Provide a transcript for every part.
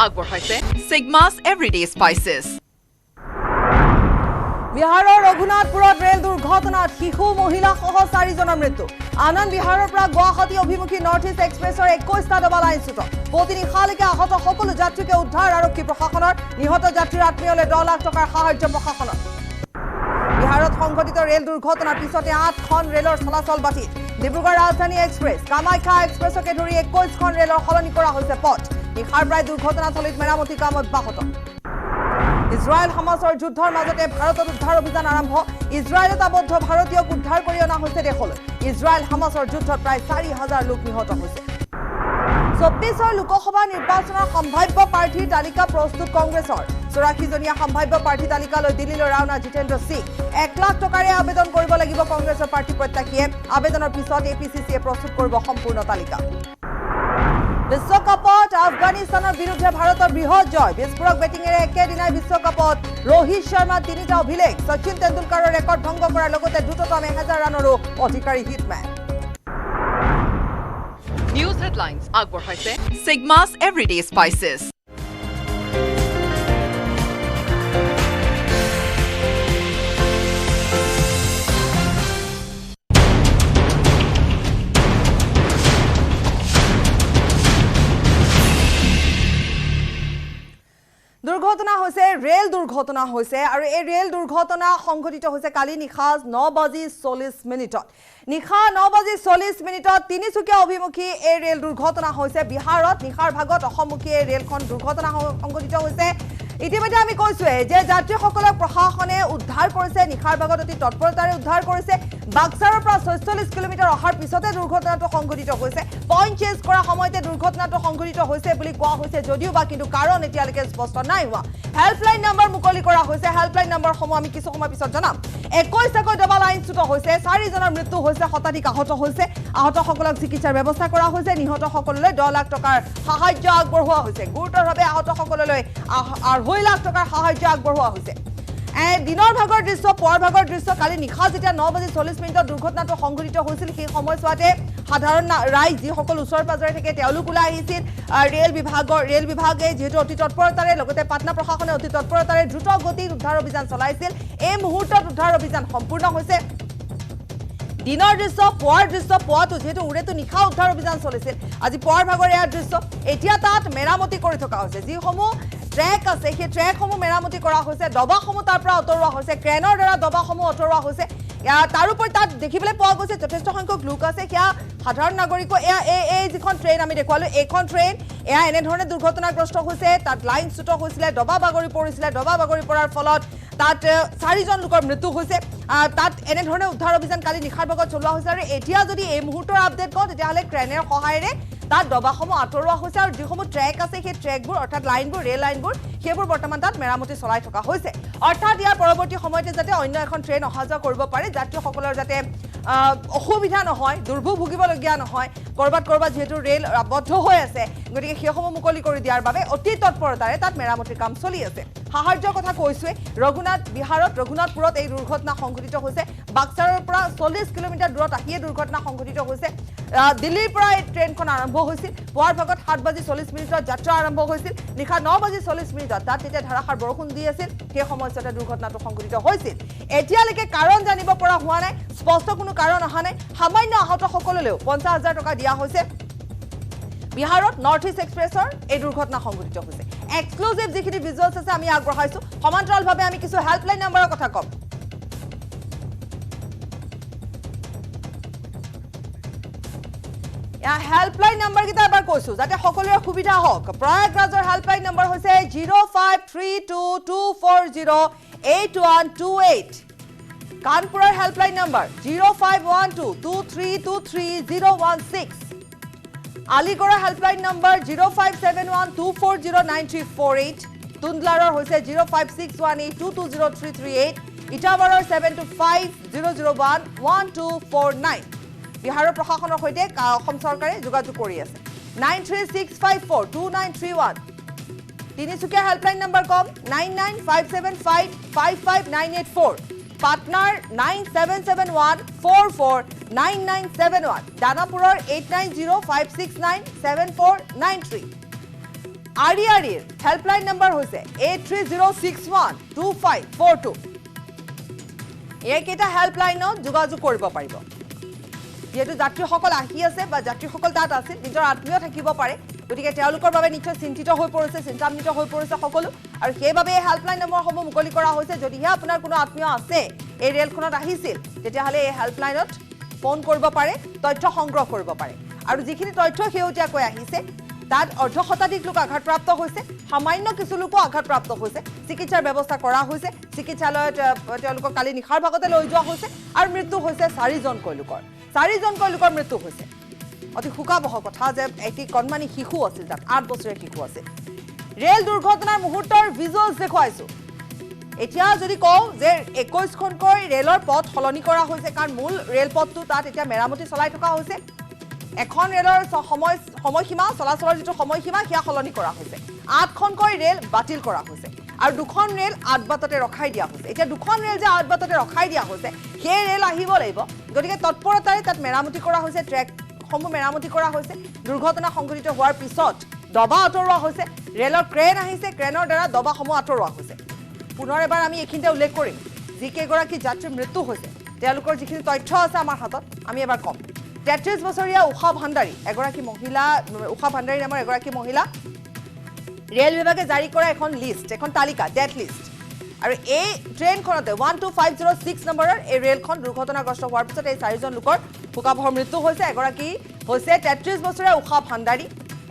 আগবঢ়াইছে Sigma's Everyday Spices. বিহাৰৰ ৰঘুনাথপুৰত rail দুৰ্ঘটনাত শিশু মহিলা সহ 4 জনৰ মৃত্যু আনন্দ বিহাৰৰ পৰা গুৱাহাটী অভিমুখী নৰ্থ ইষ্ট এক্সপ্ৰেছৰ 21টা ডবা লাইনচ্যুত প্ৰতিনিশালৈকে আহত সকলো যাত্ৰীকে উদ্ধাৰ আৰক্ষী প্ৰশাসনৰ নিহত যাত্ৰীৰ আত্মীয়লৈ 10 লাখ টকাৰ সাহায্য প্ৰশাসনৰ বিহাৰত সংঘটিত ৰেল দুৰ্ঘটনাৰ পিছতে 8খন ৰেলৰ চলাচল বাতিল ডিব্ৰুগড় ৰাজধানী এক্সপ্ৰেছ কামাখ্যা এক্সপ্ৰেছকে ধৰি 21খন ৰেলৰ সলনি কৰা হৈছে পথ নিশাৰ প্ৰায় দুৰ্ঘটনাস্থলীত মেৰামতি কাম অব্যাহত ইজৰাইল হামাছৰ যুদ্ধৰ মাজতে ভাৰতত উদ্ধাৰ অভিযান আৰম্ভ ইজৰাইলত আবদ্ধ ভাৰতীয়ক উদ্ধাৰ কৰি অনা হৈছে দেশলৈ ইজৰাইল হামাছৰ যুদ্ধত প্ৰায় 4,000 লোক নিহত হৈছে 24 লোকসভা নিৰ্বাচনৰ সম্ভাৱ্য প্ৰাৰ্থীৰ তালিকা প্ৰস্তুত কংগ্ৰেছৰ 84 জনীয়া সম্ভাৱ্য প্ৰাৰ্থী তালিকালৈ দিল্লীলৈ ৰাওনা জিতেন্দ্ৰ সিং 1 লাখ টকাৰে আবেদন কৰিব লাগিব কংগ্ৰেছৰ প্ৰাৰ্থী প্ৰত্যাশীয়ে আবেদনৰ পিছত এপিচিচিয়ে প্ৰস্তুত কৰিব সম্পূৰ্ণ তালিকা বিশ্বকাপত আফগানিস্তানৰ বিৰুদ্ধে ভাৰতৰ বৃহৎ জয় বিস্ফোৰক বেটিঙেৰে একেদিনাই বিশ্বকাপত ৰোহিত শৰ্মা 3টা অভিলেখ সচিন তেণ্ডুলকাৰৰ ৰেকৰ্ড ভংগ কৰাৰ লগতে দ্ৰুততম 1000 ৰানৰো অধিকাৰী হিটমেন News headlines আগবঢ়াইছে Sigma's Everyday Spices. দুৰ্ঘটনা হৈছে ৰেল দুৰ্ঘটনা হৈছে আৰু এই ৰেল দুৰ্ঘটনা সংঘটিত হৈছে কালি নিশা 9:40 নিশা 9:40 তিনিচুকীয়া অভিমুখী এই ৰেল দুৰ্ঘটনা হৈছে বিহাৰত নিশাৰ ভাগত অসমমুখী এই ৰেলখন দুৰ্ঘটনা সংঘটিত হৈছে ইতিমধ্যে আমি কৈছোৱে যে যাত্ৰীসকলক প্ৰশাসনে উদ্ধাৰ কৰিছে নিশাৰ ভাগত অতি তৎপৰতাৰে উদ্ধাৰ কৰিছে বাক্সাৰৰ পৰা 46 কিলোমিটাৰ অহাৰ পিছতে দুৰ্ঘটনাটো সংঘটিত হৈছে পইণ্ট চেঞ্জ কৰা সময়তে দুৰ্ঘটনাটো সংঘটিত হৈছে বুলি কোৱা হৈছে যদিও বা কিন্তু কাৰণ এতিয়ালৈকে স্পষ্ট নাই হোৱা হেল্পলাইন নম্বৰ মুকলি কৰা হৈছে হেল্পলাইন নম্বৰসমূহ আমি কিছু সময় পিছত জনাম 21টা ডবা লাইনচ্যুত হৈছে 4 জনৰ মৃত্যু হৈছে শতাধিক আহত হৈছে আহতসকলক চিকিৎসাৰ ব্যৱস্থা কৰা হৈছে নিহতসকললৈ 10 লাখ টকাৰ সাহায্য আগবঢ়োৱা হৈছে গুৰুতৰভাৱে আহতসকললৈ 2.5 লাখ টকাৰ সাহায্য আগবঢ়োৱা হৈছে দিনৰ ভাগৰ দৃশ্য পুৱাৰ ভাগৰ দৃশ্য কালি নিশা যেতিয়া 9:40 দুৰ্ঘটনাটো সংঘটিত হৈছিল সেই সময়ছোৱাতে সাধাৰণ ৰাইজ যিসকল ওচৰ পাজৰে থাকে তেওঁলোক ওলাই আহিছিল ৰেল বিভাগে যেহেতু অতি তৎপৰতাৰে লগতে পাটনা প্ৰশাসনে অতি তৎপৰতাৰে দ্ৰুত গতিত উদ্ধাৰ অভিযান চলাইছিল এই মুহূৰ্তত উদ্ধাৰ অভিযান সম্পূৰ্ণ হৈছে দিনৰ দৃশ্য পুৱাৰ দৃশ্য পুৱাটো যেহেতু উৰেটো নিশা উদ্ধাৰ অভিযান চলিছিল আজি পুৱাৰ ভাগৰ ইয়াৰ দৃশ্য এতিয়া তাত মেৰামতি কৰি থকা হৈছে যিসমূহ ট্ৰেক আছে সেই ট্ৰেকসমূহ মেৰামতি কৰা হৈছে ডবাসমূহ তাৰ পৰা আঁতৰোৱা হৈছে ক্ৰেনৰ দ্বাৰা ডবাসমূহ আঁতৰোৱা হৈছে তাৰোপৰি তাত দেখিবলৈ পোৱা গৈছে যথেষ্ট সংখ্যক লোক আছে সেয়া সাধাৰণ নাগৰিক এই যিখন ট্ৰেইন আমি দেখুৱালো এইখন ট্ৰেইন এয়া এনেধৰণে দুৰ্ঘটনাগ্ৰস্ত হৈছে তাত লাইনচ্যুত হৈছিলে ডবা বাগৰি পৰিছিলে ডবা বাগৰি পৰাৰ ফলত তাত 4 জন লোকৰ মৃত্যু হৈছে তাত এনেধৰণে উদ্ধাৰ অভিযান কালি নিশাৰ ভাগত চলোৱা হৈছে আৰু এতিয়া যদি এই মুহূৰ্তৰ আপডেট কওঁ তেতিয়াহ'লে ক্ৰেনৰ সহায়েৰে তাত ডবাসমূহ আঁতৰোৱা হৈছে আৰু যিসমূহ ট্ৰেক আছে সেই ট্ৰেকবোৰ অৰ্থাৎ লাইনবোৰ ৰেল লাইনবোৰ সেইবোৰ বৰ্তমান তাত মেৰামতি চলাই থকা হৈছে অৰ্থাৎ ইয়াৰ পৰৱৰ্তী সময়তে যাতে অন্য এখন ট্ৰেইন অহা যোৱা কৰিব পাৰে যাত্ৰীসকলৰ যাতে অসুবিধা নহয় দুৰ্ভোগ ভুগিবলগীয়া নহয় কৰবাত যেহেতু ৰেল আবদ্ধ হৈ আছে গতিকে সেইসমূহ মুকলি কৰি দিয়াৰ বাবে অতি তৎপৰতাৰে তাত মেৰামতিৰ কাম চলি আছে সাহায্যৰ কথা কৈছোৱে বিহাৰত ৰঘুনাথপুৰত এই দুৰ্ঘটনা সংঘটিত হৈছে বাক্সাৰৰ পৰা 40 কিলোমিটাৰ দূৰত আহিয়ে দুৰ্ঘটনা সংঘটিত হৈছে দিল্লীৰ পৰা এই ট্ৰেইনখন আৰম্ভ হৈছিল পুৱাৰ ভাগত 7:40 যাত্ৰা আৰম্ভ হৈছিল নিশা 9:40 তাত তেতিয়া ধাৰাসাৰ বৰষুণ দি আছিল সেই সময়ছোৱাতে দুৰ্ঘটনাটো সংঘটিত হৈছিল এতিয়ালৈকে কাৰণ জানিব পৰা হোৱা নাই স্পষ্ট কোনো কাৰণ অহা নাই সামান্য আহতসকললৈও 50,000 টকা দিয়া হৈছে বিহাৰত নৰ্থ ইষ্ট এক্সপ্ৰেছৰ এই দুৰ্ঘটনা সংঘটিত হৈছে এক্সক্লুসিভ যিখিনি ভিজুৱেলছ আছে আমি আগবঢ়াইছো সমান্তৰালভাৱে আমি কিছু হেল্পলাইন নম্বৰৰ কথা কম হেল্পলাইন নম্বৰ কিটা এবাৰ কৈছো যাতে সকলোৰে সুবিধা হওক প্ৰয়াগৰাজৰ হেল্পলাইন নম্বৰ হৈছে 0532240812 কানপুৰৰ হেল্পলাইন নম্বৰ 0512232316 আলিগড়ৰ হেল্পলাইন নম্বৰ 0571240938 টুণ্ডলাৰৰ হৈছে 056182203338 ইটাৱাৰৰ 7250011249 বিহাৰৰ প্ৰশাসনৰ সৈতে অসম চৰকাৰে যোগাযোগ কৰি আছে 936542931 তিনিচুকীয়া হেল্পলাইন নম্বৰ কম 9957555984 পাটনাৰ 9771449971 দানাপুৰৰ 8905697493 RER হেল্পলাইন নম্বৰ হৈছে 83061254 এইকেইটা হেল্পলাইনত যোগাযোগ কৰিব পাৰিব যেহেতু যাত্ৰীসকল আহি আছে বা যাত্ৰীসকল তাত আছে নিজৰ আত্মীয় থাকিব পাৰে গতিকে তেওঁলোকৰ বাবে নিশ্চয় চিন্তিত হৈ পৰিছে চিন্তান্বিত হৈ পৰিছে সকলো আৰু সেইবাবে এই হেল্পলাইন নম্বৰসমূহ মুকলি কৰা হৈছে যদিহে আপোনাৰ কোনো আত্মীয় আছে এই ৰেলখনত আহিছিল তেতিয়াহ'লে এই হেল্পলাইনত ফোন কৰিব পাৰে তথ্য সংগ্ৰহ কৰিব পাৰে আৰু যিখিনি তথ্য সেউজীয়াকৈ আহিছে তাত অৰ্ধশতাধিক লোক আঘাতপ্ৰাপ্ত হৈছে সামান্য কিছু লোকো আঘাতপ্ৰাপ্ত হৈছে চিকিৎসাৰ ব্যৱস্থা কৰা হৈছে চিকিৎসালয়ত তেওঁলোকক কালি নিশাৰ ভাগতে লৈ যোৱা হৈছে আৰু মৃত্যু হৈছে 4জনকৈ লোকৰ মৃত্যু হৈছে অতি শোকাবহ কথা যে এটি কণমানি শিশু আছিল তাত 8 বছৰীয়া শিশু আছিল ৰেল দুৰ্ঘটনাৰ মুহূৰ্তৰ ভিজুৱেলছ দেখুৱাইছো এতিয়া যদি কওঁ যে 21খনকৈ ৰেলৰ পথ সলনি কৰা হৈছে কাৰণ মূল ৰেলপথটো তাত এতিয়া মেৰামতি চলাই থকা হৈছে এখন ৰেলৰ সময়সীমা চলাচলৰ যিটো সময়সীমা সেয়া সলনি কৰা হৈছে 8খনকৈ ৰেল বাতিল কৰা হৈছে আৰু দুখন ৰেল আদবাটতে ৰখাই দিয়া হৈছে এতিয়া দুখন ৰেল যে আদবাটতে ৰখাই দিয়া হৈছে সেই ৰেল আহিব লাগিব গতিকে তৎপৰতাৰে তাত মেৰামতি কৰা হৈছে ট্ৰেকসমূহ মেৰামতি কৰা হৈছে দুৰ্ঘটনা সংঘটিত হোৱাৰ পিছত দবা আঁতৰোৱা হৈছে ৰেলৰ ক্ৰেন আহিছে ক্ৰেনৰ দ্বাৰা দবাসমূহ আঁতৰোৱা হৈছে পুনৰ এবাৰ আমি এইখিনিতে উল্লেখ কৰিম যিকেইগৰাকী যাত্ৰীৰ মৃত্যু হৈছে তেওঁলোকৰ যিখিনি তথ্য আছে আমাৰ হাতত আমি এবাৰ ক'ম 33 বছৰীয়া উষা ভাণ্ডাৰী এগৰাকী মহিলা উষা ভাণ্ডাৰী নামৰ এগৰাকী মহিলা ৰেল বিভাগে জাৰি কৰা এখন লিষ্ট এখন তালিকা ডেথ লিষ্ট আৰু এই ট্ৰেইনখনতে 12506 নম্বৰৰ এই ৰেলখন দুৰ্ঘটনাগ্ৰস্ত হোৱাৰ পিছত এই 4জন লোকৰ শোকাবহ মৃত্যু হৈছে এগৰাকী হৈছে 33 বছৰীয়া উষা ভাণ্ডাৰী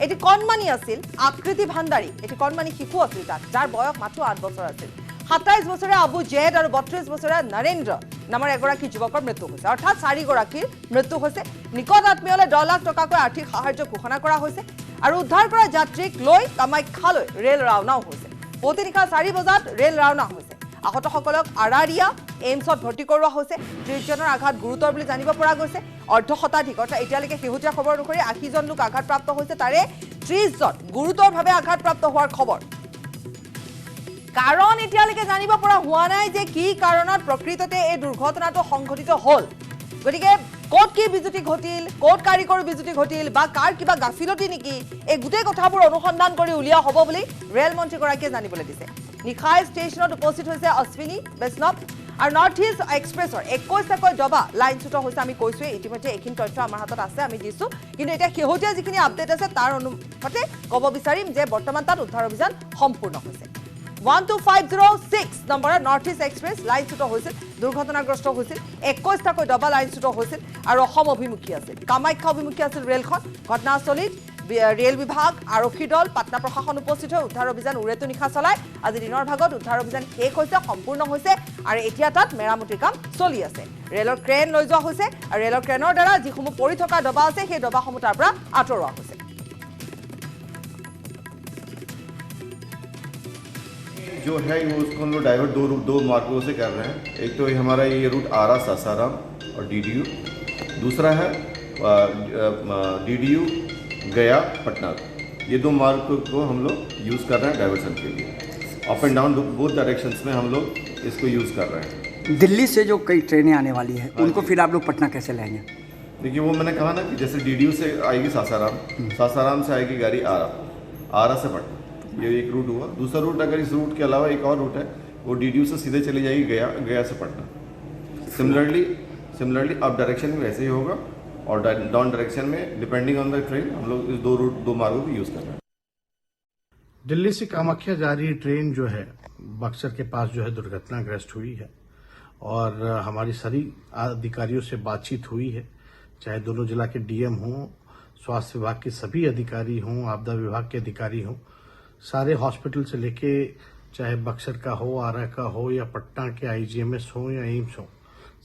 এটি কণমানি আছিল আকৃতি ভাণ্ডাৰী এটি কণমানি শিশু আছিল তাত যাৰ বয়স মাত্ৰ 8 বছৰ আছিল 27 বছৰীয়া আবু জেদ আৰু 32 বছৰীয়া নৰেন্দ্ৰ নামৰ এগৰাকী যুৱকৰ মৃত্যু হৈছে অৰ্থাৎ 4গৰাকীৰ মৃত্যু হৈছে নিকট আত্মীয়লৈ 10 লাখ টকাকৈ আৰ্থিক সাহায্য ঘোষণা কৰা হৈছে আৰু উদ্ধাৰ কৰা যাত্ৰীক লৈ কামাখ্যালৈ ৰেল ৰাওনাও হৈছে পুৱতি নিশা 4 বজাত ৰেল ৰাওনা হৈছে আহতসকলক আৰাৰিয়া এইমছত ভৰ্তি কৰোৱা হৈছে 30জনৰ আঘাত গুৰুতৰ বুলি জানিব পৰা গৈছে অৰ্ধশতাধিক অৰ্থাৎ এতিয়ালৈকে শেহতীয়া খবৰ অনুসৰি 80জন লোক আঘাতপ্ৰাপ্ত হৈছে তাৰে 30জন গুৰুতৰভাৱে আঘাতপ্ৰাপ্ত হোৱাৰ খবৰ কাৰণ এতিয়ালৈকে জানিব পৰা হোৱা নাই যে কি কাৰণত প্ৰকৃততে এই দুৰ্ঘটনাটো সংঘটিত হ'ল গতিকে ক'ত কি বিজুতি ঘটিল ক'ত কাৰিকৰ বিজুতি ঘটিল বা কাৰ কিবা গাফিলতি নেকি এই গোটেই কথাবোৰ অনুসন্ধান কৰি উলিয়া হ'ব বুলি ৰেল মন্ত্ৰীগৰাকীয়ে জানিবলৈ দিছে নিশাই ষ্টেচনত উপস্থিত হৈছে অশ্বিনী বৈষ্ণৱ আৰু নৰ্থ ইষ্ট এক্সপ্ৰেছৰ 21টাকৈ ডবা লাইনচ্যুত হৈছে আমি কৈছোৱে ইতিমধ্যে এইখিনি তথ্য আমাৰ হাতত আছে আমি দিছোঁ কিন্তু এতিয়া শেহতীয়া যিখিনি আপডেট আছে তাৰ অনুপাতে ক'ব বিচাৰিম যে বৰ্তমান তাত উদ্ধাৰ অভিযান সম্পূৰ্ণ হৈছে 12506 নম্বৰৰ নৰ্থ ইষ্ট এক্সপ্ৰেছ লাইনচ্যুত হৈছিল দুৰ্ঘটনাগ্ৰস্ত হৈছিল 21টাকৈ ডবা লাইনচ্যুত হৈছিল আৰু অসম অভিমুখী আছিল কামাখ্যা অভিমুখী আছিল ৰেলখন ঘটনাস্থলীত ৰেল বিভাগ আৰক্ষী দল পাটনা প্ৰশাসন উপস্থিত হৈ উদ্ধাৰ অভিযান উৰেটো নিশা চলায় আজি দিনৰ ভাগত উদ্ধাৰ অভিযান শেষ হৈছে সম্পূৰ্ণ হৈছে আৰু এতিয়া তাত মেৰামতিৰ কাম চলি আছে ৰেলৰ ক্ৰেন লৈ যোৱা হৈছে আৰু ৰেলৰ ক্ৰেনৰ দ্বাৰা যিসমূহ পৰি থকা ডবা আছে সেই ডবাসমূহ তাৰ পৰা আঁতৰোৱা হৈছে जो है वो उसको हम लोग डाइवर्ट दो मार्गों से कर रहे हैं एक तो हमारा ये रूट आरा सासाराम और DDU दूसरा है DDU गया पटना ये 2 मार्ग को हम लोग यूज़ कर रहे हैं डाइवर्सन के लिए up and down both directions में हम लोग इसको यूज़ कर रहे हैं दिल्ली से जो कई ट्रेनें आने वाली है उनको फिर आप लोग पटना कैसे लाएंगे देखिए वो मैंने कहा ना कि जैसे DDU से आएगी सासाराम से आएगी गाड़ी आरा से पटना ये एक रूट हुआ दूसरा रूट अगर इस रूट के अलावा एक और रूट है वो DDU से सीधे चली जाएगी गया से पटना सिमिलरली अप डायरेक्शन में वैसे ही होगा और डाउन डायरेक्शन में डिपेंडिंग ऑन द ट्रेन हम लोग इस 2 मार्गों को यूज़ कर रहे हैं दिल्ली से कामाख्या जा रही ट्रेन जो है बक्सर के पास जो है दुर्घटनाग्रस्त हुई है और हमारी सभी अधिकारियों से बातचीत हुई है चाहे दोनों जिला के DM हों स्वास्थ्य विभाग के सभी अधिकारी हों आपदा विभाग के अधिकारी हों सारे हॉस्पिटल से लेके चाहे बक्सर का हो आरा का हो या पटना के IGMS हो या एम्स हो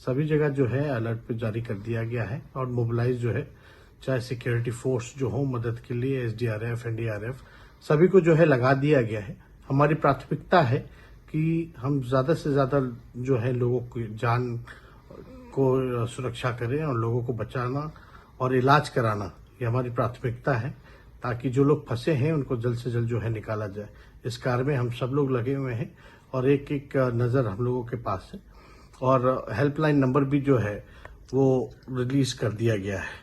सभी जगह जो है अलर्ट पे जारी कर दिया गया है और मोबिलाइज जो है चाहे सिक्योरिटी फोर्स जो हो मदद के लिए SDRF NDRF सभी को जो है लगा दिया गया है हमारी प्राथमिकता है कि हम ज़्यादा से ज़्यादा जो है लोगों की जान को सुरक्षा करें और लोगों को बचाना और इलाज कराना ये हमारी प्राथमिकता है ताकि जो लोग फंसे हैं उनको जल्द से जल्द जो है निकाला जाए इस कार्य में हम सब लोग लगे हुए हैं और एक नज़र हम लोगों के पास है और हेल्पलाइन नंबर भी जो है वो रिलीज कर दिया गया है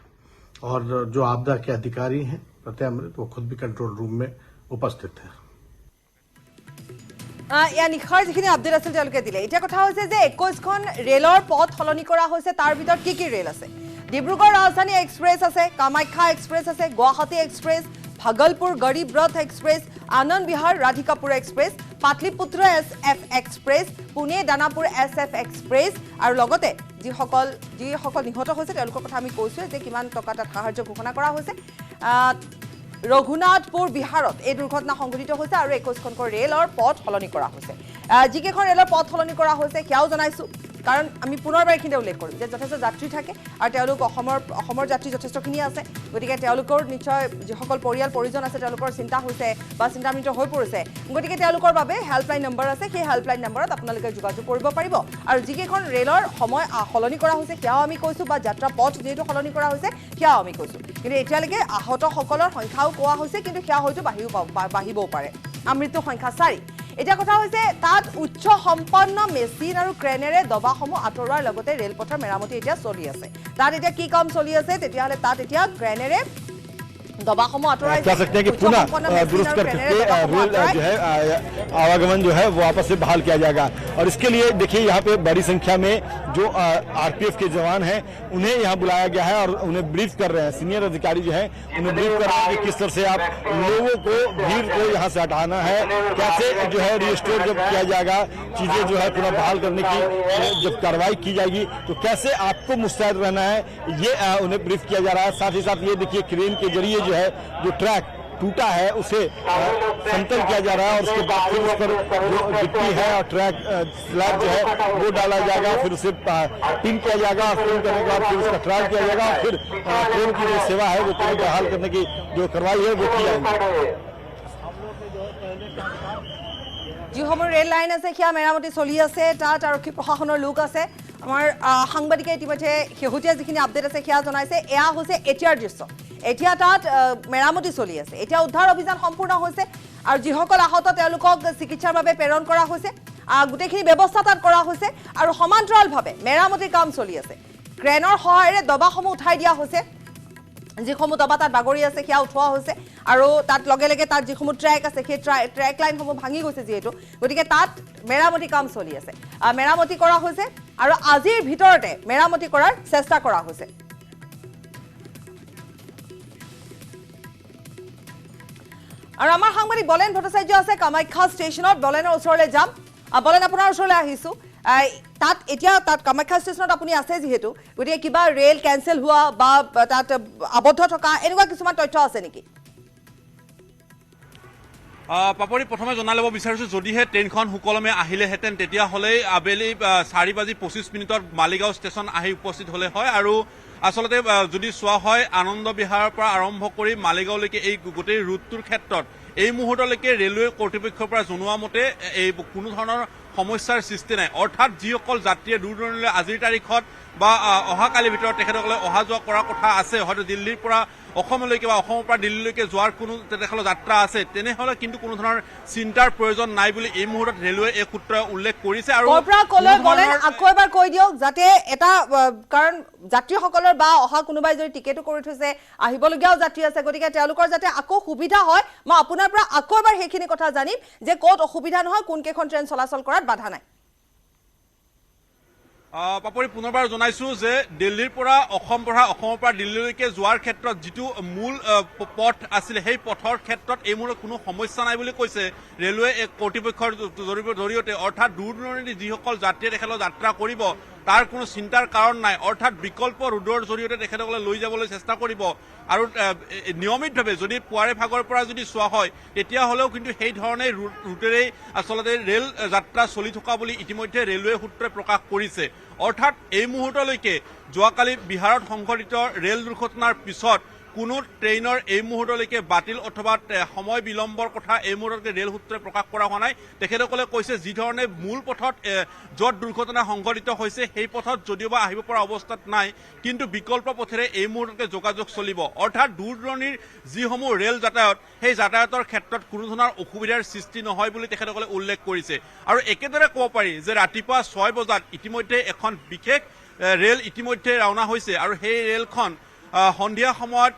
और जो आपदा के अधिकारी हैं प्रत्यय अमृत वो खुद भी कंट्रोल रूम में उपस्थित थे। या নিশাৰ যিখিনি আপডেট আছিল তেওঁলোকে দিলে। এতিয়া কথা হৈছে যে 21খন ৰেলৰ পথ সলনি কৰা হৈছে, তাৰ ভিতৰত কি ৰেল আছে? ডিব্ৰুগড় ৰাজধানী এক্সপ্ৰেছ আছে, কামাখ্যা এক্সপ্ৰেছ আছে, Guwahati express, Bhagalpur Garib Rath express, Anand Vihar Radhikapur express, Pataliputra SF express, Pune Danapur SF express আৰু লগতে যিসকল নিহত হৈছে তেওঁলোকৰ কথা আমি কৈছোঁ যে কিমান টকা তাত সাহায্য ঘোষণা কৰা হৈছে। ৰঘুনাথপুৰ বিহাৰত এই দুৰ্ঘটনা সংঘটিত হৈছে আৰু 21খনকৈ ৰেলৰ পথ সলনি কৰা হৈছে। যিকেইখন ৰেলৰ পথ সলনি কৰা হৈছে সেয়াও জনাইছোঁ, কাৰণ আমি পুনৰবাৰ এইখিনিতে উল্লেখ কৰিম যে যথেষ্ট যাত্ৰী থাকে আৰু তেওঁলোক অসমৰ যাত্ৰী যথেষ্টখিনি আছে। গতিকে তেওঁলোকৰ নিশ্চয় যিসকল পৰিয়াল পৰিজন আছে তেওঁলোকৰ চিন্তা হৈছে বা চিন্তান্বিত হৈ পৰিছে। গতিকে তেওঁলোকৰ বাবে হেল্পলাইন নম্বৰ আছে, সেই হেল্পলাইন নম্বৰত আপোনালোকে যোগাযোগ কৰিব পাৰিব। আৰু যিকেইখন ৰেলৰ সময় সলনি কৰা হৈছে সেয়াও আমি কৈছোঁ, বা যাত্ৰা পথ যিহেতু সলনি কৰা হৈছে সেয়াও আমি কৈছোঁ। কিন্তু এতিয়ালৈকে আহতসকলৰ সংখ্যাও কোৱা হৈছে, কিন্তু সেয়া হয়তো বাঢ়িবও পাৰে। মৃত্যুৰ সংখ্যা 4। এতিয়া কথা হৈছে তাত উচ্চ সম্পন্ন মেচিন আৰু ক্ৰেনেৰে দবাসমূহ আঁতৰোৱাৰ লগতে ৰেলপথৰ মেৰামতি এতিয়া চলি আছে। তাত এতিয়া কি কাম চলি আছে? তেতিয়াহ'লে তাত এতিয়া ক্ৰেনেৰে दबाসমূह अटोराई कह सकते हैं कि पुनः दुरुस्त करके रेल जो है आवागमन जो है वो वापस से बहाल किया जाएगा। और इसके लिए देखिए यहाँ पे बड़ी संख्या में जो RPF के जवान हैं उन्हें यहाँ बुलाया गया है और उन्हें ब्रीफ कर रहे हैं। सीनियर अधिकारी जो है उन्हें ब्रीफ कर रहे हैं कि किस तरह से आप लोगों को भीड़ को यहाँ से हटाना है, कैसे जो है रिस्टोर जब किया जाएगा, चीजें जो है पुनः बहाल करने की जब कार्रवाई की जाएगी तो कैसे आपको मुस्तैद रहना है, ये उन्हें ब्रीफ किया जा रहा है। साथ ही साथ ये देखिए क्रेन के जरिए जो है जो ट्रैक टूटा है उसे समतल किया जा रहा है और उसके बाद फिर उस पर जो गिट्टी है और ट्रैक स्लैब जो है वो डाला जाएगा, फिर उसे पिन किया जाएगा, पिन करने के बाद फिर उसका ट्रायल किया जाएगा और फिर ट्रेन की जो सेवा है वो ट्रेन बहाल करने की जो कार्रवाई है वो की जाएगी। যিসমূহ ৰেল লাইন আছে সেয়া মেৰামতি চলি আছে, তাত আৰক্ষী প্ৰশাসনৰ লোক আছে। আমাৰ সাংবাদিকে ইতিমধ্যে শেহতীয়া যিখিনি আপডেট আছে সেয়া জনাইছে। এয়া হৈছে এতিয়াৰ দৃশ্য। এতিয়া তাত মেৰামতি চলি আছে, এতিয়া উদ্ধাৰ অভিযান সম্পূৰ্ণ হৈছে আৰু যিসকল আহত তেওঁলোকক চিকিৎসাৰ বাবে প্ৰেৰণ কৰা হৈছে। গোটেইখিনি ব্যৱস্থা তাত কৰা হৈছে আৰু সমান্তৰালভাৱে মেৰামতিৰ কাম চলি আছে। ক্ৰেনৰ সহায়েৰে দবাসমূহ উঠাই দিয়া হৈছে, যিসমূহ দবা তাত বাগৰি আছে সেয়া উঠোৱা হৈছে আৰু তাত লগে লগে তাত যিসমূহ ট্ৰেক আছে সেই ট্ৰেক লাইনসমূহ ভাঙি গৈছে যিহেতু, গতিকে তাত মেৰামতি কাম চলি আছে। মেৰামতি কৰা হৈছে আৰু আজিৰ ভিতৰতে মেৰামতি কৰাৰ চেষ্টা কৰা হৈছে। আৰু আমাৰ সাংবাদিক বলেন ভট্টাচাৰ্য আছে কামাখ্যা ষ্টেচনত। বলেনৰ ওচৰলৈ যাম। বলেন, আপোনাৰ ওচৰলৈ আহিছোঁ। তাত এতিয়া তাত কামাখ্যা ষ্টেচনত আপুনি আছে যিহেতু, গতিকে কিবা ৰেল কেঞ্চেল হোৱা বা তাত আবদ্ধ থকা এনেকুৱা কিছুমান তথ্য আছে নেকি? পাপৰি, প্ৰথমে জনাই ল'ব বিচাৰিছোঁ, যদিহে ট্ৰেইনখন সুকলমে আহিলেহেঁতেন তেতিয়াহ'লে আবেলি 4:25 মালিগাঁও ষ্টেচন আহি উপস্থিত হ'লে হয়। আৰু আচলতে যদি চোৱা হয় আনন্দ বিহাৰৰ পৰা আৰম্ভ কৰি মালিগাঁওলৈকে এই গোটেই ৰুটটোৰ ক্ষেত্ৰত এই মুহূৰ্তলৈকে ৰেলৱে কৰ্তৃপক্ষৰ পৰা জনোৱা মতে এই কোনো ধৰণৰ সমস্যাৰ সৃষ্টি নাই। অৰ্থাৎ যিসকল যাত্ৰীয়ে দূৰ দূৰণিলৈ আজিৰ তাৰিখত বা অহাকালিৰ ভিতৰত তেখেতসকলে অহা যোৱা কৰাৰ কথা আছে, হয়তো দিল্লীৰ পৰা অসমলৈকে বা অসমৰ পৰা দিল্লীলৈকে যোৱাৰ কোনো তেখেতৰ যাত্ৰা আছে, তেনেহ'লে কিন্তু কোনো ধৰণৰ চিন্তাৰ প্ৰয়োজন নাই বুলি এই মুহূৰ্তত ৰেলৱে এই সূত্ৰই উল্লেখ কৰিছে। আৰু আকৌ এবাৰ কৈ দিয়ক যাতে এটা, কাৰণ যাত্ৰীসকলৰ বা অহা কোনোবাই যদি টিকেটো কৰি থৈছে, আহিবলগীয়াও যাত্ৰী আছে, গতিকে তেওঁলোকৰ যাতে আকৌ সুবিধা হয়, মই আপোনাৰ পৰা আকৌ এবাৰ সেইখিনি কথা জানিম যে ক'ত অসুবিধা নহয়, কোনকেইখন ট্ৰেইন চলাচল কৰাত বাধা নাই। পাপৰি, পুনৰবাৰ জনাইছোঁ যে দিল্লীৰ পৰা অসমৰ পৰা দিল্লীলৈকে যোৱাৰ ক্ষেত্ৰত যিটো মূল পথ আছিলে সেই পথৰ ক্ষেত্ৰত এই মুহূৰ্তত কোনো সমস্যা নাই বুলি কৈছে ৰেলৱে কৰ্তৃপক্ষৰ জৰিয়তে। অৰ্থাৎ দূৰ দূৰণিৰ যিসকল যাত্ৰীয়ে তেখেতক যাত্ৰা কৰিব তাৰ কোনো চিন্তাৰ কাৰণ নাই। অৰ্থাৎ বিকল্প ৰোডৰ জৰিয়তে তেখেতসকলে লৈ যাবলৈ চেষ্টা কৰিব। আৰু নিয়মিতভাৱে যদি পুৱাৰে ভাগৰ পৰা যদি চোৱা হয় তেতিয়াহ'লেও কিন্তু সেই ধৰণে ৰুটেৰেই আচলতে ৰেল যাত্ৰা চলি থকা বুলি ইতিমধ্যে ৰেলৱে সূত্ৰই প্ৰকাশ কৰিছে। অৰ্থাৎ এই মুহূৰ্তলৈকে যোৱাকালি বিহাৰত সংঘটিত ৰেল দুৰ্ঘটনাৰ পিছত কোনো ট্ৰেইনৰ এই মুহূৰ্তলৈকে বাতিল অথবা সময় বিলম্বৰ কথা এই মুহূৰ্তলৈকে ৰেল সূত্ৰই প্ৰকাশ কৰা হোৱা নাই। তেখেতসকলে কৈছে যিধৰণে মূল পথত য'ত দুৰ্ঘটনা সংঘটিত হৈছে সেই পথত যদিওবা আহিব পৰা অৱস্থাত নাই, কিন্তু বিকল্প পথেৰে এই মুহূৰ্ততে যোগাযোগ চলিব। অৰ্থাৎ দূৰ দূৰণিৰ যিসমূহ ৰেল যাতায়াত সেই যাতায়াতৰ ক্ষেত্ৰত কোনো ধৰণৰ অসুবিধাৰ সৃষ্টি নহয় বুলি তেখেতসকলে উল্লেখ কৰিছে। আৰু একেদৰে ক'ব পাৰি যে ৰাতিপুৱা 6 বজাত ইতিমধ্যে এখন বিশেষ ৰেল ইতিমধ্যে ৰাওনা হৈছে আৰু সেই ৰেলখন সন্ধিয়া সময়ত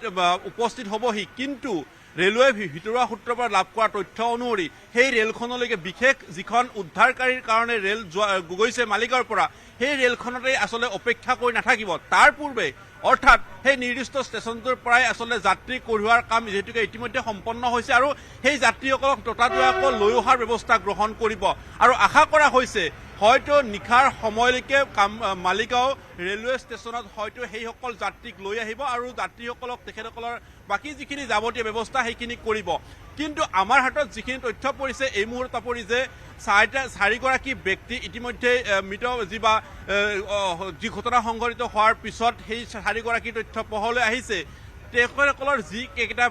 উপস্থিত হ'বহি। কিন্তু ৰেলৱে ভিতৰুৱা সূত্ৰৰ পৰা লাভ কৰা তথ্য অনুসৰি সেই ৰেলখনলৈকে বিশেষ যিখন উদ্ধাৰকাৰীৰ কাৰণে ৰেল গৈছে মালিগাঁৱৰ পৰা সেই ৰেলখনতেই আচলতে অপেক্ষা কৰি নাথাকিব। তাৰ পূৰ্বে অৰ্থাৎ সেই নিৰ্দিষ্ট ষ্টেচনটোৰ পৰাই আচলতে যাত্ৰী কঢ়িওৱাৰ কাম যিহেতুকে ইতিমধ্যে সম্পন্ন হৈছে আৰু সেই যাত্ৰীসকলক ততাতৈয়াকৈ লৈ অহাৰ ব্যৱস্থা গ্ৰহণ কৰিব আৰু আশা কৰা হৈছে হয়তো নিশাৰ সময়লৈকে মালিগাঁও ৰেলৱে ষ্টেচনত হয়তো সেইসকল যাত্ৰীক লৈ আহিব আৰু যাত্ৰীসকলক তেখেতসকলৰ বাকী যিখিনি যাৱতীয় ব্যৱস্থা সেইখিনি কৰিব। কিন্তু আমাৰ হাতত যিখিনি তথ্য পৰিছে এই মুহূৰ্তত পৰি যে চাৰিগৰাকী ব্যক্তি ইতিমধ্যে মৃত যি ঘটনা সংঘটিত হোৱাৰ পিছত সেই চাৰিগৰাকীৰ তথ্য পোহৰলৈ আহিছে। তেখেতসকলৰ যি কেইটা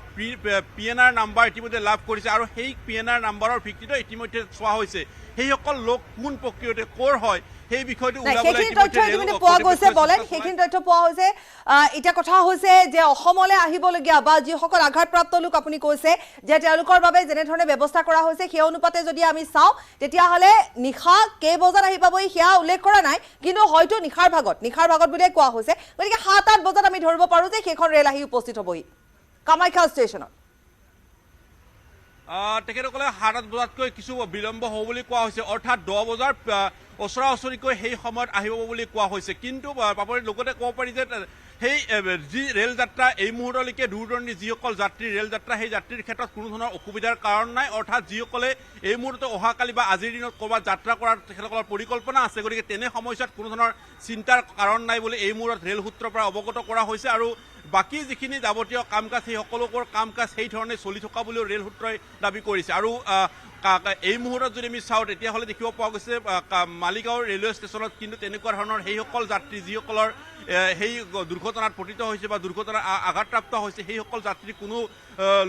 PNR নাম্বাৰ ইতিমধ্যে লাভ কৰিছে আৰু সেই PNR নাম্বাৰৰ ভিত্তিতে ইতিমধ্যে চোৱা হৈছে সেইসকল লোক কোন প্ৰক্ৰিয়াতে কৰ হয় সেই বিষয়টো সেইখিনি তথ্য ইতিমধ্যে পোৱা গৈছে বলেন, সেইখিনি তথ্য পোৱা হৈছে। এতিয়া কথা হৈছে যে অসমলৈ আহিবলগীয়া বা যিসকল আঘাতপ্ৰাপ্ত লোক আপুনি কৈছে যে তেওঁলোকৰ বাবে যেনেধৰণে ব্যৱস্থা কৰা হৈছে সেই অনুপাতে যদি আমি চাওঁ তেতিয়াহ'লে নিশা কেই বজাত আহি পাবহি সেয়া উল্লেখ কৰা নাই, কিন্তু হয়তো নিশাৰ ভাগত বুলিয়ে কোৱা হৈছে। গতিকে 7-8 বজাত আমি ধৰিব পাৰোঁ যে সেইখন ৰেল আহি উপস্থিত হ'বহি কামাখ্যা ষ্টেচনত। তেখেতসকলে 7-8 বজাতকৈ কিছু বিলম্ব হ'ব বুলি কোৱা হৈছে, অৰ্থাৎ 10 বজাৰ ওচৰা ওচৰিকৈ সেই সময়ত আহিব বুলি কোৱা হৈছে। কিন্তু পাপৰি লগতে ক'ব পাৰি যে সেই যি ৰেল যাত্ৰা এই মুহূৰ্তলৈকে দূৰ দূৰণিৰ যিসকল যাত্ৰী ৰেল যাত্ৰা সেই যাত্ৰীৰ ক্ষেত্ৰত কোনো ধৰণৰ অসুবিধাৰ কাৰণ নাই, অৰ্থাৎ যিসকলে এই মুহূৰ্তত অহাকালি বা আজিৰ দিনত ক'ৰবাত যাত্ৰা কৰাৰ তেখেতসকলৰ পৰিকল্পনা আছে, গতিকে তেনে সময়ছোৱাত কোনো ধৰণৰ চিন্তাৰ কাৰণ নাই বুলি এই মুহূৰ্তত ৰেল সূত্ৰৰ পৰা অৱগত কৰা হৈছে। আৰু বাকী যিখিনি যাৱতীয় কাম কাজ সেই সকলোবোৰ কাম কাজ সেই ধৰণে চলি থকা বুলিও ৰেল সূত্ৰই দাবী কৰিছে। আৰু এই মুহূৰ্তত যদি আমি চাওঁ তেতিয়াহ'লে দেখিব পোৱা গৈছে মালিগাঁও ৰেলৱে ষ্টেচনত কিন্তু তেনেকুৱা ধৰণৰ সেইসকল যাত্ৰী যিসকলৰ সেই দুৰ্ঘটনাত পতিত হৈছে বা দুৰ্ঘটনাত আঘাতপ্ৰাপ্ত হৈছে সেইসকল যাত্ৰী কোনো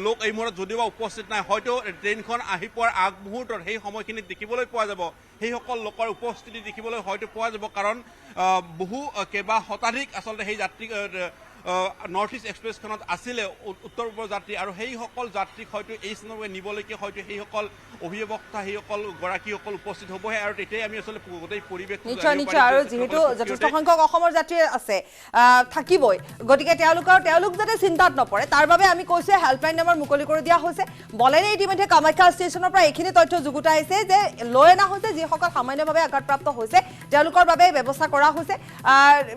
লোক এই মুহূৰ্তত যদিও বা উপস্থিত নাই, হয়তো ট্ৰেইনখন আহি পোৱাৰ আগমুহূৰ্তত সেই সময়খিনিত দেখিবলৈ পোৱা যাব সেইসকল লোকৰ উপস্থিতি দেখিবলৈ হয়তো পোৱা যাব। কাৰণ কেইবা শতাধিক আচলতে সেই যাত্ৰী নৰ্থ ইষ্ট এক্সপ্ৰেছখনত আছিলে উত্তৰ পূৰ্বৰ যাত্ৰী আৰু সেইসকল যাত্ৰীক হয়তো এই স্থানলৈ নিবলৈকে হয়তো সেইসকল অভিভাৱকতা সেইসকল গৰাকীসকল উপস্থিত হ'বহে আৰু তেতিয়াই আমি আচলতে গোটেই পৰিৱেশ নিশ্চয় আৰু যিহেতু যথেষ্ট সংখ্যক অসমৰ যাত্ৰী আছে থাকিবই, গতিকে তেওঁলোক যাতে চিন্তাত নপৰে তাৰ বাবে আমি কৈছো হেল্পলাইন নম্বৰ মুকলি কৰি দিয়া হৈছে। বলেনে ইতিমধ্যে কামাখ্যা ষ্টেচনৰ পৰা এইখিনি তথ্য যুগুতাইছে যে লৈ অনা হৈছে যিসকল সামান্যভাৱে আঘাতপ্ৰাপ্ত হৈছে তেওঁলোকৰ বাবে ব্যৱস্থা কৰা হৈছে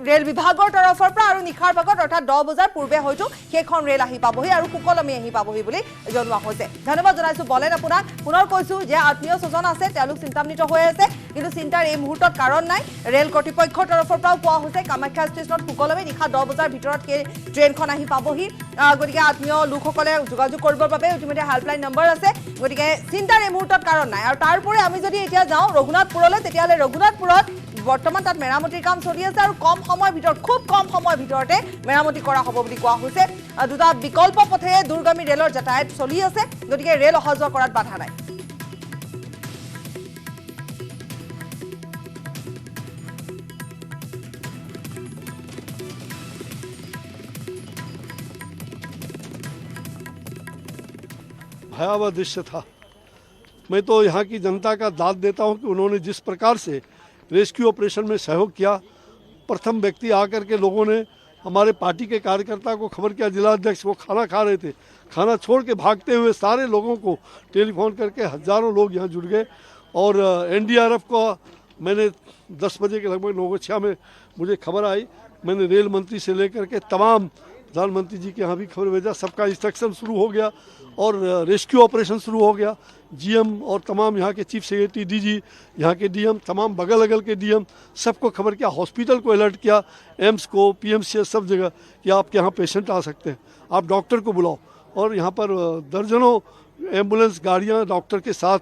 ৰেল বিভাগৰ তৰফৰ পৰা। আৰু নিশাৰ ভাগত অৰ্থাৎ 10 বজাৰ পূৰ্বে হয়তো সেইখন ৰেল আহি পাবহি আৰু সুকলমে আহি পাবহি বুলি জনোৱা হৈছে। ধন্যবাদ জনাইছো বলেন আপোনাক। পুনৰ কৈছো যে আত্মীয় স্বজন আছে তেওঁলোক চিন্তান্বিত হৈ আছে, কিন্তু চিন্তাৰ এই মুহূৰ্তত কাৰণ নাই। ৰেল কৰ্তৃপক্ষৰ তৰফৰ পৰাও কোৱা হৈছে কামাখ্যা ষ্টেচনত সুকলমে নিশা 10 বজাৰ ভিতৰত সেই ট্ৰেইনখন আহি পাবহি। গতিকে আত্মীয় লোকসকলে যোগাযোগ কৰিবৰ বাবে ইতিমধ্যে হেল্পলাইন নম্বৰ আছে, গতিকে চিন্তাৰ এই মুহূৰ্তত কাৰণ নাই। আৰু তাৰপৰি আমি যদি এতিয়া যাওঁ ৰঘুনাথপুৰলৈ, তেতিয়াহ'লে ৰঘুনাথপুৰত বৰ্তমান তাত মেৰামতিৰ কাম চলি আছে আৰু খুব কম সময়ৰ ভিতৰতে মেৰামতি কৰা হ'ব বুলি কোৱা হৈছে। দুটা বিকল্প পথেৰে দূৰগামী ৰেলৰ যাতায়াত চলি আছে, গতিকে ৰেল অহা যোৱা কৰাত বাধা নাই। भयावह दृश्य था। मैं तो यहाँ की जनता का दाद देता हूँ कि उन्होंने जिस प्रकार से रेस्क्यू ऑपरेशन में सहयोग किया। प्रथम व्यक्ति आकर के लोगों ने हमारे पार्टी के कार्यकर्ता को खबर किया, जिला अध्यक्ष वो खाना खा रहे थे, खाना छोड़ के भागते हुए सारे लोगों को टेलीफोन करके हजारों लोग यहाँ जुड़ गए। और NDRF को मैंने 10 बजे के लगभग 9:06 में मुझे खबर आई, मैंने रेल मंत्री से लेकर के तमाम प्रधानमंत्री जी के यहाँ भी खबर भेजा, सबका इंस्ट्रक्शन शुरू हो गया और रेस्क्यू ऑपरेशन शुरू हो गया। GM और तमाम यहाँ के चीफ सेक्रेटरी DG, यहाँ के DM, तमाम बगल अगल के DM सबको खबर किया, हॉस्पिटल को अलर्ट किया, एम्स को, PMC सब जगह कि आपके यहाँ पेशेंट आ सकते हैं, आप डॉक्टर को बुलाओ। और यहाँ पर दर्जनों एम्बुलेंस गाड़ियाँ डॉक्टर के साथ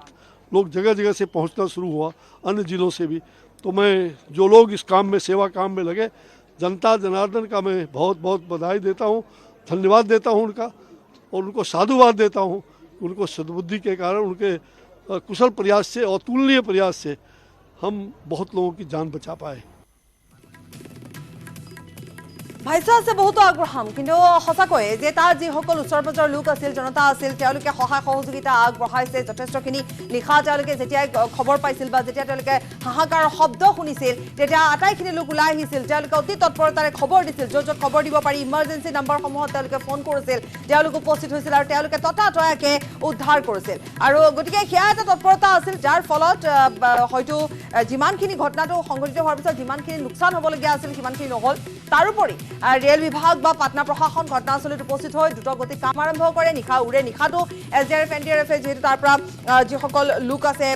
लोग जगह जगह से पहुँचना शुरू हुआ, अन्य जिलों से भी। तो मैं जो लोग इस काम में सेवा काम में लगे जनता जनार्दन का मैं बहुत बहुत बधाई देता हूँ, धन्यवाद देता हूँ उनका और उनको साधुवाद देता हूँ। उनको सद्बुद्धि के कारण उनके कुशल प्रयास से और अतुलनीय प्रयास से हम बहुत लोगों की जान बचा पाए। ভাষ্য আছে বহুতো আগবঢ়াম, কিন্তু সঁচাকৈয়ে যে তাৰ যিসকল ওচৰ পাজৰৰ লোক আছিল, জনতা আছিল, তেওঁলোকে সহায় সহযোগিতা আগবঢ়াইছে যথেষ্টখিনি। নিশা তেওঁলোকে যেতিয়াই খবৰ পাইছিল বা যেতিয়া তেওঁলোকে হাহাকাৰৰ শব্দ শুনিছিল, তেতিয়া আটাইখিনি লোক ওলাই আহিছিল। তেওঁলোকে অতি তৎপৰতাৰে খবৰ দিছিল, য'ত য'ত খবৰ দিব পাৰি ইমাৰ্জেঞ্চি নাম্বাৰসমূহত তেওঁলোকে ফোন কৰিছিল, তেওঁলোক উপস্থিত হৈছিল আৰু তেওঁলোকে ততাতয়াকৈ উদ্ধাৰ কৰিছিল। আৰু গতিকে সেয়া এটা তৎপৰতা আছিল, যাৰ ফলত হয়তো যিমানখিনি ঘটনাটো সংঘটিত হোৱাৰ পিছত যিমানখিনি লোকচান হ'বলগীয়া আছিল সিমানখিনি নহ'ল। তাৰোপৰি ৰেল বিভাগ বা পাটনা প্ৰশাসন ঘটনাস্থলীত উপস্থিত হৈ দ্ৰুতগতিত কাম আৰম্ভ কৰে। নিশা উৰে, নিশাটো SDRF NDRF যিহেতু তাৰ পৰা যিসকল লোক আছে,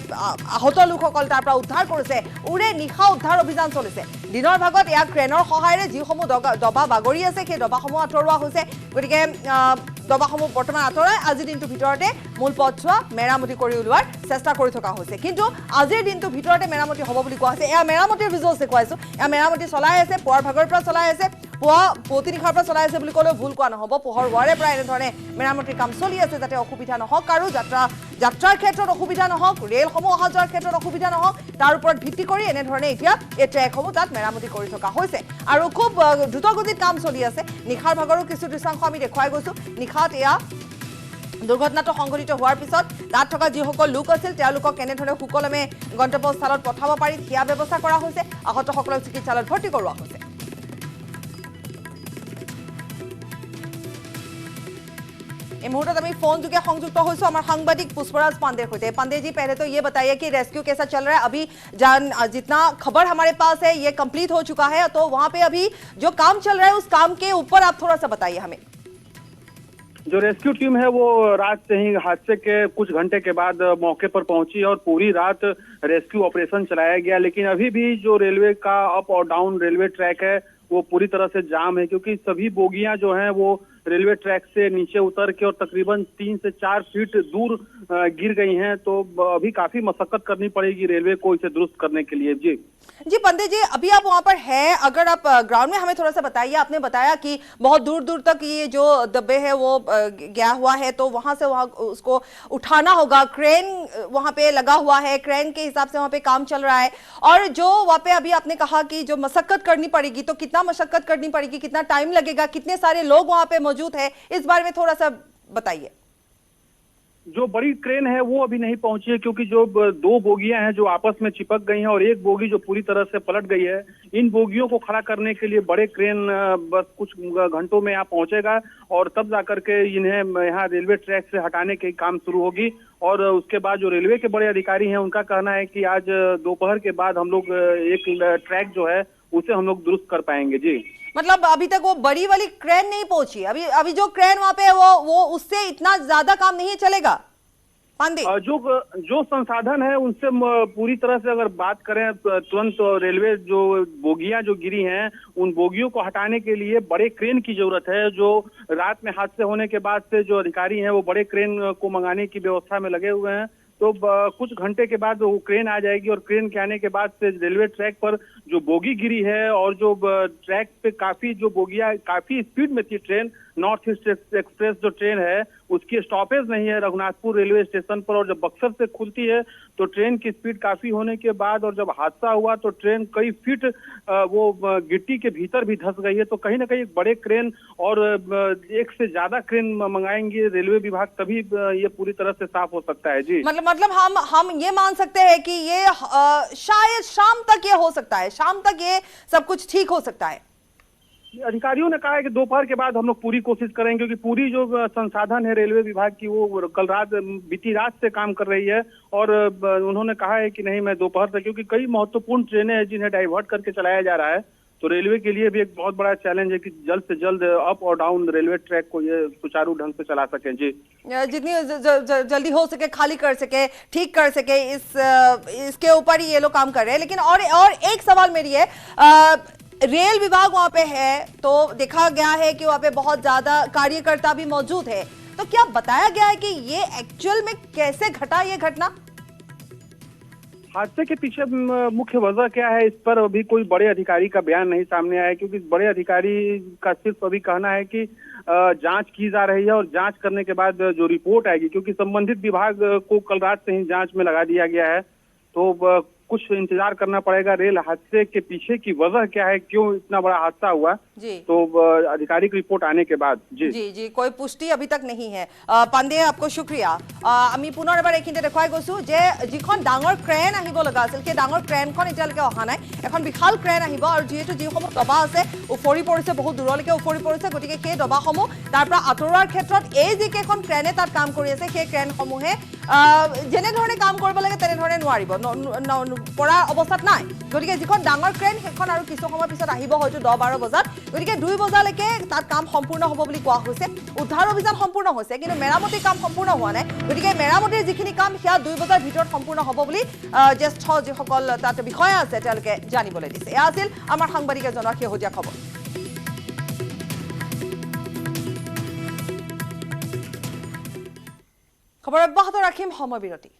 আহত লোকসকল তাৰ পৰা উদ্ধাৰ কৰিছে, উৰে নিশা উদ্ধাৰ অভিযান চলিছে। দিনৰ ভাগত এয়া ক্ৰেনৰ সহায়েৰে যিসমূহ দবা বাগৰি আছে সেই দবাসমূহ আঁতৰোৱা হৈছে। গতিকে দবাসমূহ বৰ্তমান আঁতৰাই আজিৰ দিনটোৰ ভিতৰতে মূল পথছোৱা মেৰামতি কৰি উলিওৱাৰ চেষ্টা কৰি থকা হৈছে। কিন্তু আজিৰ দিনটোৰ ভিতৰতে মেৰামতি হ'ব বুলি কোৱা হৈছে। এয়া মেৰামতিৰ ভিজুৱেলছ দেখুৱাইছোঁ। এয়া মেৰামতি চলাই আছে, পুৱাৰ ভাগৰ পৰা চলাই আছে, পুৱতি নিশাৰ পৰা চলাই আছে বুলি ক'লেও ভুল কোৱা নহ'ব। পোহৰ হোৱাৰে পৰা এনেধৰণে মেৰামতিৰ কাম চলি আছে, যাতে অসুবিধা নহওক আৰু যাত্ৰাৰ ক্ষেত্ৰত অসুবিধা নহওক, ৰেলসমূহ অহা যোৱাৰ ক্ষেত্ৰত অসুবিধা নহওক, তাৰ ওপৰত ভিত্তি কৰি এনেধৰণে এতিয়া এই ট্ৰেকসমূহ তাত মেৰামতি কৰি থকা হৈছে আৰু খুব দ্ৰুতগতিত কাম চলি আছে। নিশাৰ ভাগৰো কিছু দৃশ্যাংশ আমি দেখুৱাই গৈছোঁ। নিশাত এয়া দুৰ্ঘটনাটো সংঘটিত হোৱাৰ পিছত তাত থকা যিসকল লোক আছিল তেওঁলোকক কেনেধৰণে সুকলমে গন্তব্যস্থলত পঠাব পাৰি সেয়া ব্যৱস্থা কৰা হৈছে। আহতসকলক চিকিৎসালয়ত ভৰ্তি কৰোৱা হৈছে। এই मुहूर्त में फोन जोगे संयुक्त होइसो हमारे सांबादिक पुष्पराज पांडे होते। पांडे जी, पहले तो ये बताइए कि रेस्क्यू कैसा चल रहा है अभी? जितना खबर हमारे पास है ये कंप्लीट हो चुका है, तो वहां पे अभी जो काम चल रहा है उस काम के ऊपर आप थोड़ा सा बताइए हमें। जो रेस्क्यू टीम है वो रात से ही हादसे के कुछ घंटे के बाद मौके पर पहुंची और पूरी रात रेस्क्यू ऑपरेशन चलाया गया। लेकिन अभी भी जो रेलवे का अप और डाउन रेलवे ट्रैक है वो पूरी तरह से जाम है, क्योंकि सभी बोगियां जो हैं वो रेलवे ट्रैक से नीचे उतर के और तकरीबन 3 से 4 फीट दूर गिर गई हैं। तो अभी काफी मशक्कत करनी पड़ेगी रेलवे को इसे दुरुस्त करने के लिए। जी पंडित जी, अभी आप वहां पर हैं, अगर आप ग्राउंड में हमें थोड़ा सा बताइए। आपने बताया कि बहुत दूर दूर तक ये जो दब्बे है वो गया हुआ है, तो वहां से वहां उसको उठाना होगा। क्रेन वहां पे लगा हुआ है, क्रेन के हिसाब से वहां पे काम चल रहा है। और जो वहां पे अभी आपने कहा कि जो मशक्कत करनी पड़ेगी, तो कितना मशक्कत करनी पड़ेगी, कितना टाइम लगेगा, कितने सारे लोग वहां पे मौजूद है, इस बारे में थोड़ा सा बताइए। जो बड़ी क्रेन है वो अभी नहीं पहुंची है, क्योंकि जो 2 बोगियां हैं जो आपस में चिपक गई हैं और एक बोगी जो पूरी तरह से पलट गई है। इन बोगियों को खड़ा करने के लिए बड़े क्रेन बस कुछ घंटों में यहाँ पहुंचेगा और तब जाकर के इन्हें यहाँ रेलवे ट्रैक से हटाने के काम शुरू होगी। और उसके बाद जो रेलवे के बड़े अधिकारी हैं उनका कहना है कि आज दोपहर के बाद हम लोग एक ट्रैक जो है उसे हम लोग दुरुस्त कर पाएंगे। जी, मतलब अभी तक वो बड़ी वाली क्रेन नहीं पहुंची, अभी जो क्रेन वहां पे है वो उससे इतना ज्यादा काम नहीं चलेगा पांडे। जो संसाधन है उनसे पूरी तरह से अगर बात करें, तुरंत रेलवे जो बोगियां जो गिरी हैं उन बोगियों को हटाने के लिए बड़े क्रेन की जरूरत है। जो रात में हादसे होने के बाद से जो अधिकारी हैं वो बड़े क्रेन को मंगाने की व्यवस्था में लगे हुए हैं। तो कुछ घंटे के बाद वो क्रेन आ जाएगी और क्रेन के आने के बाद से रेलवे ट्रैक पर जो बोगी गिरी है और जो ट्रैक पे काफी जो बोगियां काफी स्पीड में थी ट्रेन, नॉर्थ ईस्ट एक्सप्रेस जो ट्रेन है उसकी स्टॉपेज नहीं है रघुनाथपुर रेलवे स्टेशन पर। और जब बक्सर से खुलती है तो ट्रेन की स्पीड काफी होने के बाद और जब हादसा हुआ तो ट्रेन कई फीट वो गिट्टी के भीतर भी धंस गई है। तो कहीं ना कहीं बड़े क्रेन और एक से ज्यादा क्रेन मंगाएंगे रेलवे विभाग, तभी ये पूरी तरह से साफ हो सकता है। जी, मतलब हम ये मान सकते हैं कि ये शायद शाम तक ये हो सकता है, शाम तक ये सब कुछ ठीक हो सकता है। अधिकारियों ने कहा है कि दोपहर के बाद हम लोग पूरी कोशिश करेंगे, क्योंकि पूरी जो संसाधन है रेलवे विभाग की वो कल रात बीती रात से काम कर रही है। और उन्होंने कहा है कि नहीं, मैं दोपहर तक, क्योंकि कई महत्वपूर्ण ट्रेनें हैं जिन्हें डाइवर्ट करके चलाया जा रहा है। तो रेलवे के लिए भी एक बहुत बड़ा चैलेंज है कि जल्द से जल्द अप और डाउन रेलवे ट्रैक को ये सुचारू ढंग से चला सकें। जी, जितनी जल्दी हो सके खाली कर सके, ठीक कर सके, इसके ऊपर ही ये लोग काम कर रहे हैं। लेकिन और एक सवाल मेरी है, रेल विभाग वहां पे है तो देखा गया है कि वहां पे बहुत ज्यादा कार्यकर्ता भी मौजूद है, तो क्या बताया गया है कि ये एक्चुअल में कैसे घटा ये घटना? हादसे के पीछे मुख्य वजह क्या है, इस पर अभी कोई बड़े अधिकारी का बयान नहीं सामने आया, क्योंकि बड़े अधिकारी का सिर्फ अभी कहना है कि जांच की जा रही है और जांच करने के बाद जो रिपोर्ट आएगी, क्योंकि संबंधित विभाग को कल रात से ही जांच में लगा दिया गया है। तो कुछ इंतजार करना पड़ेगा रेल हादसे के पीछे की वजह क्या है, क्यों इतना बड़ा हादसा हुआ जी। तो आधिकारिक रिपोर्ट आने के बाद जी कोई पुष्टि अभी तक नहीं है। पांडे आपको शुक्रिया। আমি পুনৰ এবাৰ এইখিনিতে দেখুৱাই গৈছো যে যিখন ডাঙৰ ক্ৰেন আহিব লগা আছিল সেই ডাঙৰ ক্ৰেনখন এতিয়ালৈকে অহা নাই। এখন বিশাল ক্ৰেন আহিব আৰু যিহেতু যিসমূহ দবা আছে উফৰি পৰিছে, বহুত দূৰলৈকে উফৰি পৰিছে, গতিকে সেই দবাসমূহ তাৰ পৰা আঁতৰোৱাৰ ক্ষেত্ৰত এই যিকেইখন ক্ৰেনে তাত কাম কৰি আছে সেই ক্ৰেনসমূহে যেনেধৰণে কাম কৰিব লাগে তেনেধৰণে নোৱাৰিব, পৰা অৱস্থাত নাই। গতিকে যিখন ডাঙৰ ক্ৰেন সেইখন আৰু কিছু সময় পিছত আহিব, হয়তো 10-12 বজাত। গতিকে 2 বজালৈকে তাত কাম সম্পূৰ্ণ হ'ব বুলি কোৱা হৈছে। উদ্ধাৰ অভিযান সম্পূৰ্ণ হৈছে, কিন্তু মেৰামতি কাম সম্পূৰ্ণ হোৱা নাই। গতিকে মেৰামতিৰ যিখিনি কাম সেয়া 2 বজাৰ ভিতৰত সম্পূৰ্ণ হ'ব বুলি জ্যেষ্ঠ যিসকল তাত বিষয়া আছে তেওঁলোকে জানিবলৈ দিছে। এয়া আছিল আমাৰ সাংবাদিকে জনোৱা শেহতীয়া খবৰ। খবৰ অব্যাহত ৰাখিম, সময় বিৰতি।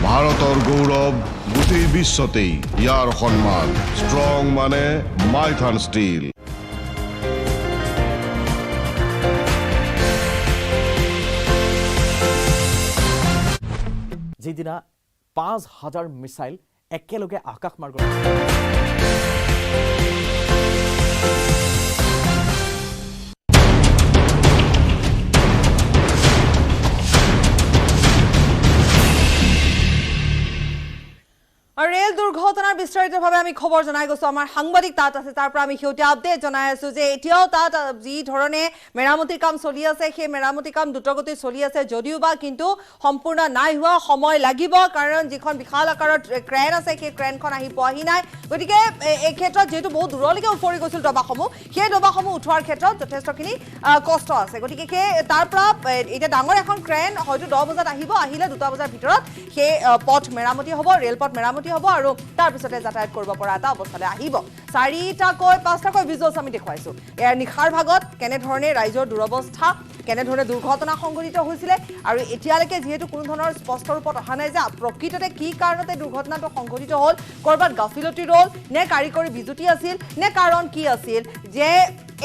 ভাৰতৰ গৌৰৱ গোটেই বিশ্বতেই ইয়াৰ সন্মান। ষ্ট্ৰং মানে মাইথান ষ্টীল। যিদিনা 5000 মিছাইল একেলগে আকাশমাৰ্গত আৰু ৰেল দুৰ্ঘটনাৰ বিস্তাৰিতভাৱে আমি খবৰ জনাই গৈছো। আমাৰ সাংবাদিক তাত আছে, তাৰ পৰা আমি শেহতীয়া আপডেট জনাই আছো যে এতিয়াও তাত যি ধৰণে মেৰামতিৰ কাম চলি আছে সেই মেৰামতি কাম দ্ৰুতগতিত চলি আছে, যদিও বা কিন্তু সম্পূৰ্ণ নাই হোৱা, সময় লাগিব। কাৰণ যিখন বিশাল আকাৰৰ ক্ৰেন আছে সেই ক্ৰেনখন আহি পোৱাহি নাই। গতিকে এই ক্ষেত্ৰত যিহেতু বহুত দূৰলৈকে উফৰি গৈছিল দবাসমূহ, সেই দবাসমূহ উঠোৱাৰ ক্ষেত্ৰত যথেষ্টখিনি কষ্ট আছে। গতিকে সেই তাৰ পৰা এতিয়া ডাঙৰ এখন ক্ৰেন হয়তো 10 বজাত আহিব, আহিলে 2টা বজাৰ ভিতৰত সেই পথ মেৰামতি হ'ব, ৰেলপথ মেৰামতি হ'ব আৰু তাৰ পিছতে যাতায়াত কৰিব পৰা এটা অৱস্থালৈ আহিব। 4টা-5টাকৈ ভিজুৱেলছ আমি দেখুৱাইছো। ইয়াৰ নিশাৰ ভাগত কেনেধৰণে ৰাইজৰ দুৰৱস্থা, কেনেধৰণে দুৰ্ঘটনা সংঘটিত হৈছিলে আৰু এতিয়ালৈকে যিহেতু কোনো ধৰণৰ স্পষ্ট ৰূপত অহা নাই যে প্ৰকৃততে কি কাৰণতে দুৰ্ঘটনাটো সংঘটিত হ'ল, ক'ৰবাত গাফিলতি ৰ'ল নে কাৰিকৰী বিজুতি আছিল নে কাৰণ কি আছিল যে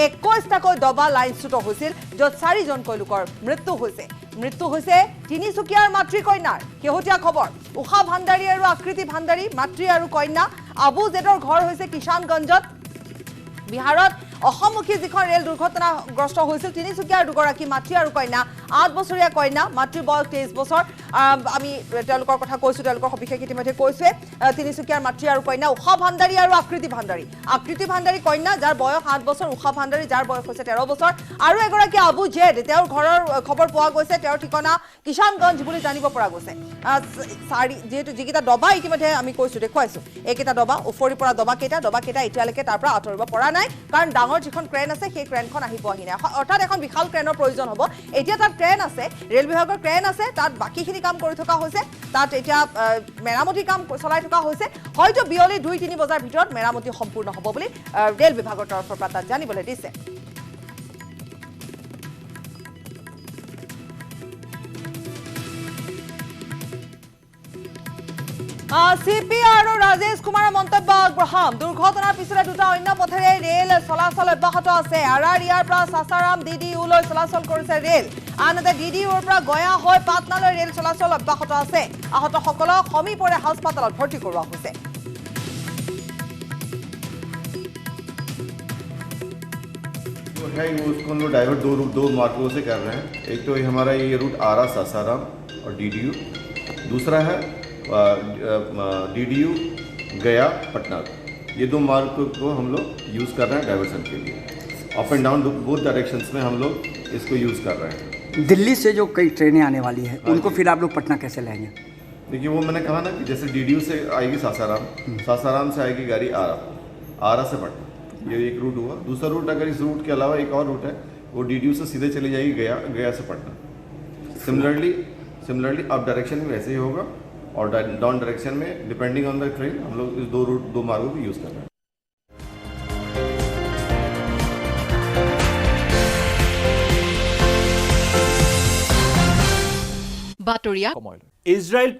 21টাকৈ দবা লাইনচ্যুত হৈছিল, য'ত 4জনকৈ লোকৰ মৃত্যু হৈছে। তিনিচুকীয়াৰ মাতৃকন্যাৰ শেহতীয়া খবৰ। উষা ভাণ্ডাৰী আৰু আকৃতি ভাণ্ডাৰী মাতৃ আৰু কন্যা। আবু জেদৰ ঘৰ হৈছে কিষাণগঞ্জত। বিহাৰত অসমমুখী যিখন ৰেল দুৰ্ঘটনাগ্ৰস্ত হৈছিল, তিনিচুকীয়াৰ দুগৰাকী মাতৃ আৰু কন্যা। 8 বছৰীয়া কন্যা, মাতৃৰ বয়স 23 বছৰ। আমি তেওঁলোকৰ কথা কৈছোঁ, তেওঁলোকৰ সবিশেষ ইতিমধ্যে কৈছোৱে। তিনিচুকীয়াৰ মাতৃ আৰু কন্যা উষা ভাণ্ডাৰী আৰু আকৃতি ভাণ্ডাৰী। আকৃতি ভাণ্ডাৰী কন্যা, যাৰ বয়স 8 বছৰ, উষা ভাণ্ডাৰী যাৰ বয়স হৈছে 13 বছৰ। আৰু এগৰাকী আবু জেদ, তেওঁৰ ঘৰৰ খবৰ পোৱা গৈছে, তেওঁৰ ঠিকনা কিষাণগঞ্জ বুলি জানিব পৰা গৈছে। যিহেতু যিকেইটা দবা ইতিমধ্যে আমি কৈছোঁ, দেখুৱাইছোঁ, এইকেইটা দবা উফৰি পৰা দবাকেইটা এতিয়ালৈকে তাৰ পৰা আঁতৰিব পৰা নাই। কাৰণ ডাঙৰ যিখন ক্ৰেন আছে সেই ক্ৰেনখন আহি পোৱাহি নাই। অৰ্থাৎ এখন বিশাল ক্ৰেনৰ প্ৰয়োজন হ'ব। এতিয়া তাত ক্ৰেন আছে, ৰেল বিভাগৰ ক্ৰেন আছে, তাত বাকীখিনি কাম কৰি থকা হৈছে, তাত এতিয়া মেৰামতি কাম চলাই থকা হৈছে। হয়তো বিয়লি 2-3 বজাৰ ভিতৰত মেৰামতি সম্পূৰ্ণ হ'ব বুলি ৰেল বিভাগৰ তৰফৰ পৰা তাত জানিবলৈ দিছে। CP আৰু ৰাজেশ কুমাৰৰ মন্তব্য আগবঢ়াম। দুৰ্ঘটনাৰ পিছতে 2টা অন্য পথেৰে ৰেল চলাচল অব্যাহত আছে। ইয়াৰ পৰা সাসাৰাম DDU-লৈ চলাচল কৰিছে ৰেল। আনহাতে DDU-ৰ পৰা গয়া হৈ পাটনালৈ ৰেল চলাচল অব্যাহত আছে। আহতসকলক সমীপৰে হাস্পতালত ভৰ্তি কৰোৱা হৈছে। है उसको हम लोग डाइवर्ट दो मार्गों से कर रहे हैं। एक तो हमारा ये रूट आरा सासाराम और DDU, दूसरा है DDU गया पटना। ये 2 मार्ग को हम लोग यूज़ कर रहे हैं डाइवर्सन के लिए। Up and down both directions में हम लोग इसको यूज़ कर रहे हैं। दिल्ली से जो कई ट्रेनें आने वाली है उनको फिर आप लोग पटना कैसे लाएंगे? देखिए वो मैंने कहा ना कि जैसे DDU से आएगी सासाराम, सासाराम से आएगी गाड़ी आरा से पटना, ये एक रूट हुआ। दूसरा रूट अगर इस रूट के अलावा एक और रूट है, वो DDU से सीधे चली जाएगी गया से पटना। सिमिलरली अप डायरेक्शन में वैसे ही होगा और डाउन डायरेक्शन में डिपेंडिंग ऑन द ट्रेन हम लोग इस 2 मार्गों को यूज़ कर रहे हैं। বাতৰিয়া ইজৰাইল